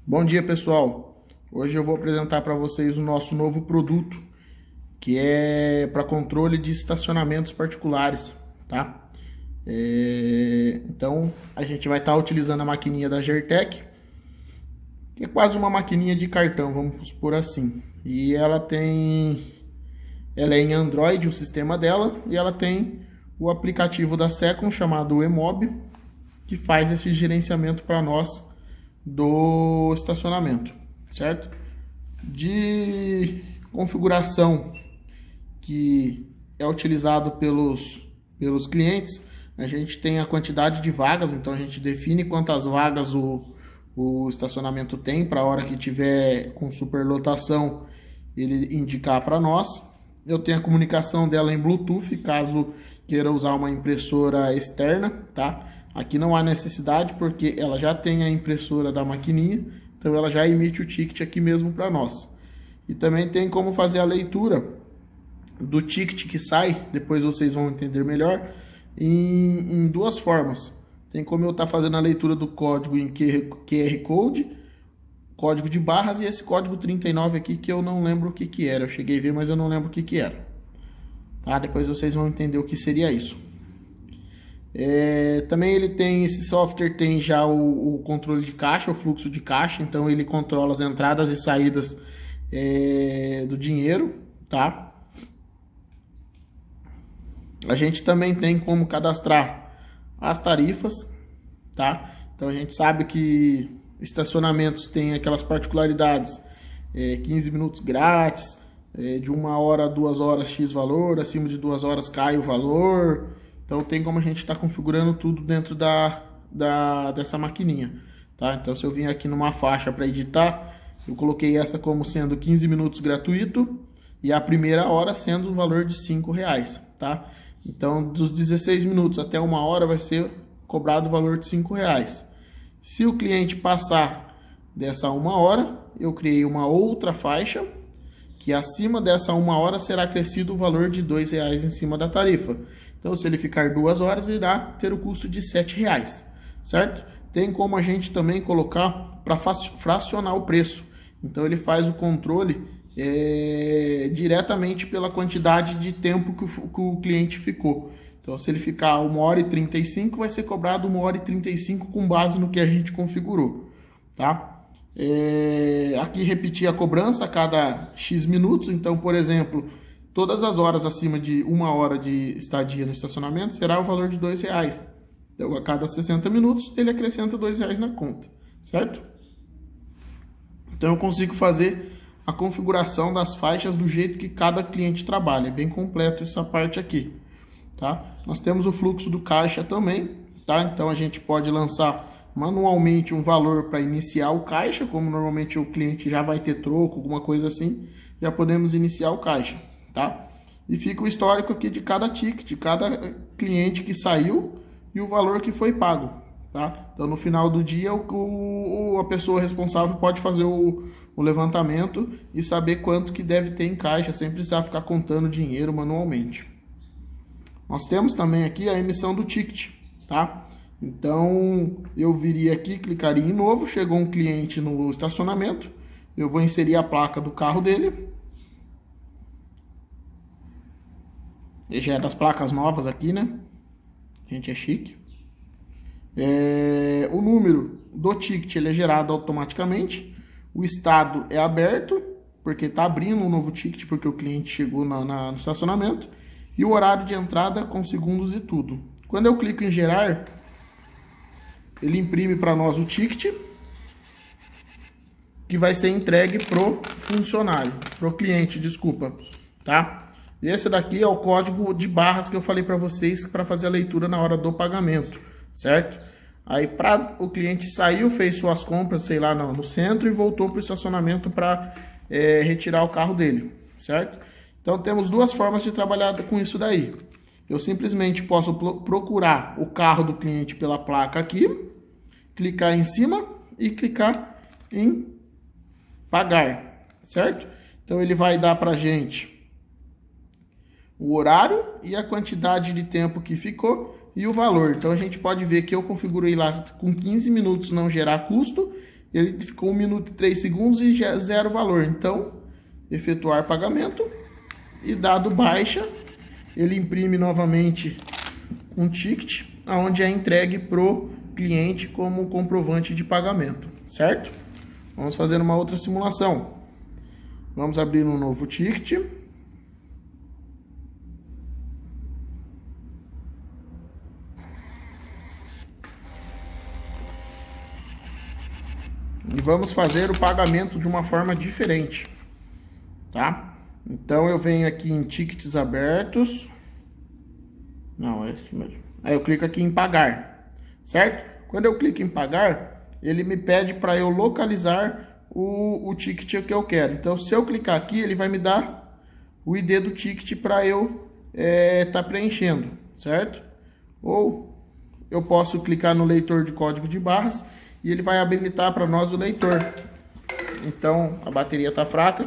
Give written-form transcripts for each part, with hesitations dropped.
Bom dia, pessoal. Hoje eu vou apresentar para vocês o nosso novo produto, que é para controle de estacionamentos particulares, tá? Então, a gente vai estar utilizando a maquininha da Gertec, que é quase uma maquininha de cartão, vamos supor assim. E ela é em Android, o sistema dela, e ela tem o aplicativo da Secon chamado Emob, que faz esse gerenciamento para nós do estacionamento, certo? De configuração que é utilizado pelos clientes, a gente tem a quantidade de vagas, então a gente define quantas vagas o estacionamento tem para a hora que tiver com superlotação ele indicar para nós. Eu tenho a comunicação dela em Bluetooth, caso queira usar uma impressora externa, tá? Aqui não há necessidade porque ela já tem a impressora da maquininha, então ela já emite o ticket aqui mesmo para nós. E também tem como fazer a leitura do ticket que sai, depois vocês vão entender melhor, em duas formas. Tem como eu estar fazendo a leitura do código em QR Code, código de barras, e esse código 39 aqui que eu não lembro o que era. Eu cheguei a ver, mas eu não lembro o que era. Tá? Depois vocês vão entender o que seria isso. Também ele tem, esse software tem já o controle de caixa, o fluxo de caixa, então ele controla as entradas e saídas do dinheiro, tá? A gente também tem como cadastrar as tarifas, tá? Então a gente sabe que estacionamentos tem aquelas particularidades, 15 minutos grátis, de 1 hora a 2 horas X valor, acima de 2 horas cai o valor. Então tem como a gente estar configurando tudo dentro dessa maquininha, tá? Então se eu vim aqui numa faixa para editar, eu coloquei essa como sendo 15 minutos gratuito e a primeira hora sendo o valor de R$5, tá? Então dos 16 minutos até 1 hora vai ser cobrado o valor de R$5. Se o cliente passar dessa 1 hora, eu criei uma outra faixa, que acima dessa 1 hora será acrescido o valor de R$2 em cima da tarifa. Então, se ele ficar 2 horas, irá ter o custo de R$7, certo? Tem como a gente também colocar para fracionar o preço. Então, ele faz o controle diretamente pela quantidade de tempo que o cliente ficou. Então, se ele ficar 1 hora e 35, vai ser cobrado 1 hora e 35 com base no que a gente configurou, tá? Aqui repetir a cobrança a cada X minutos. Então, por exemplo, todas as horas acima de 1 hora de estadia no estacionamento será o valor de R$2. Então, a cada 60 minutos, ele acrescenta R$2 na conta, certo? Então, eu consigo fazer a configuração das faixas do jeito que cada cliente trabalha. É bem completo essa parte aqui, tá? Nós temos o fluxo do caixa também, tá? Então, a gente pode lançar manualmente um valor para iniciar o caixa, como normalmente o cliente já vai ter troco, alguma coisa assim, já podemos iniciar o caixa, tá? E fica o histórico aqui de cada ticket, de cada cliente que saiu e o valor que foi pago, tá? Então no final do dia a pessoa responsável pode fazer o levantamento e saber quanto que deve ter em caixa, sem precisar ficar contando dinheiro manualmente. Nós temos também aqui a emissão do ticket, tá? Então eu viria aqui, clicaria em novo, chegou um cliente no estacionamento, eu vou inserir a placa do carro dele. Ele já é das placas novas aqui, né? A gente é chique. O número do ticket ele é gerado automaticamente. O estado é aberto, porque está abrindo um novo ticket, porque o cliente chegou no estacionamento. E o horário de entrada com segundos e tudo. Quando eu clico em gerar, ele imprime para nós o ticket, que vai ser entregue pro funcionário, pro cliente, desculpa, tá? Esse daqui é o código de barras que eu falei para vocês para fazer a leitura na hora do pagamento, certo? Aí para o cliente saiu, fez suas compras, sei lá, no centro e voltou para o estacionamento para retirar o carro dele, certo? Então temos duas formas de trabalhar com isso daí. Eu simplesmente posso procurar o carro do cliente pela placa aqui, clicar em cima e clicar em pagar, certo? Então ele vai dar para a gente o horário e a quantidade de tempo que ficou e o valor. Então a gente pode ver que eu configurei lá com 15 minutos não gerar custo ele ficou 1 minuto e 3 segundos e já zero valor. Então, efetuar pagamento e dado baixa, ele imprime novamente um ticket, onde é entregue pro cliente como comprovante de pagamento, certo? Vamos fazer uma outra simulação. Vamos abrir um novo ticket. E vamos fazer o pagamento de uma forma diferente, tá? Então eu venho aqui em tickets abertos. Não, é esse mesmo. Aí eu clico aqui em pagar, certo? Quando eu clico em pagar, ele me pede para eu localizar o ticket que eu quero. Então, se eu clicar aqui, ele vai me dar o ID do ticket para eu tá preenchendo, certo? Ou eu posso clicar no leitor de código de barras e ele vai habilitar para nós o leitor. Então, a bateria está fraca.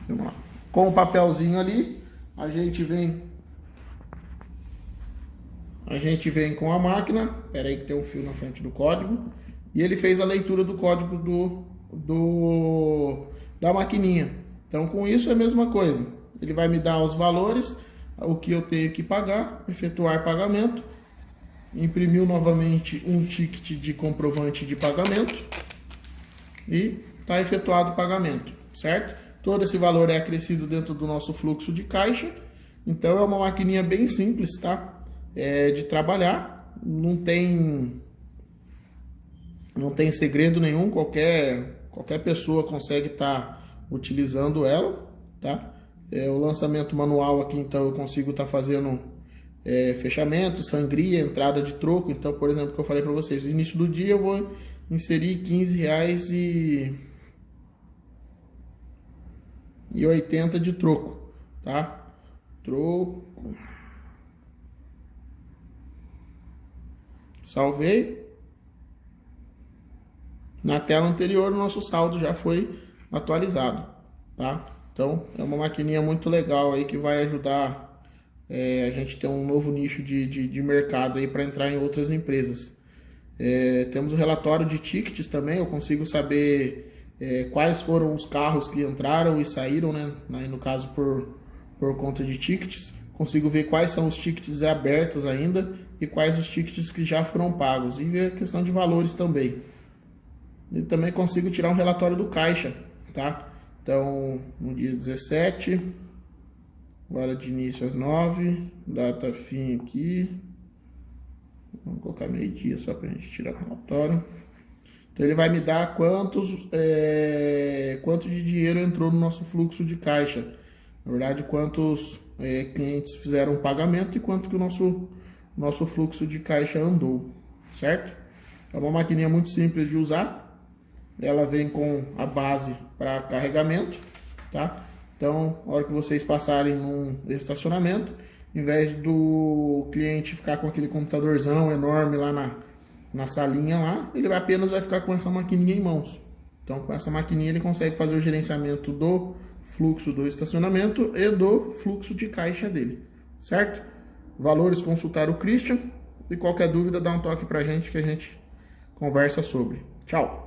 Vamos lá. Com o papelzinho ali, a gente vem com a máquina. Espera aí que tem um fio na frente do código. E ele fez a leitura do código da maquininha. Então, com isso é a mesma coisa. Ele vai me dar os valores, o que eu tenho que pagar, efetuar pagamento. Imprimiu novamente um ticket de comprovante de pagamento. E está efetuado o pagamento, certo? Todo esse valor é acrescido dentro do nosso fluxo de caixa. Então, é uma maquininha bem simples, tá? De trabalhar, não tem segredo nenhum, qualquer pessoa consegue estar utilizando ela, tá? O lançamento manual aqui, então eu consigo estar fazendo fechamento, sangria, entrada de troco. Então, por exemplo, que eu falei para vocês, no início do dia eu vou inserir R$15,80 de troco, tá? Troco. Salvei. Na tela anterior, o nosso saldo já foi atualizado, tá? Então, é uma maquininha muito legal aí que vai ajudar a gente ter um novo nicho de mercado aí para entrar em outras empresas. Temos o relatório de tickets também. Eu consigo saber quais foram os carros que entraram e saíram, né? No caso, por conta de tickets. Consigo ver quais são os tickets abertos ainda e quais os tickets que já foram pagos. E ver a questão de valores também. E também consigo tirar um relatório do caixa, tá? Então, no dia 17, hora de início às 9, data fim aqui. Vamos colocar meio-dia só para a gente tirar o relatório. Então, ele vai me dar quanto de dinheiro entrou no nosso fluxo de caixa. Na verdade, quantos clientes fizeram o pagamento e quanto que o nosso fluxo de caixa andou, certo? É uma maquininha muito simples de usar. Ela vem com a base para carregamento, tá? Então, na hora que vocês passarem num estacionamento, em vez do cliente ficar com aquele computadorzão enorme lá na salinha lá, ele apenas vai ficar com essa maquininha em mãos. Então, com essa maquininha ele consegue fazer o gerenciamento do fluxo do estacionamento e do fluxo de caixa dele, certo? Valores, consultar o Christian. E qualquer dúvida, dá um toque pra gente que a gente conversa sobre. Tchau!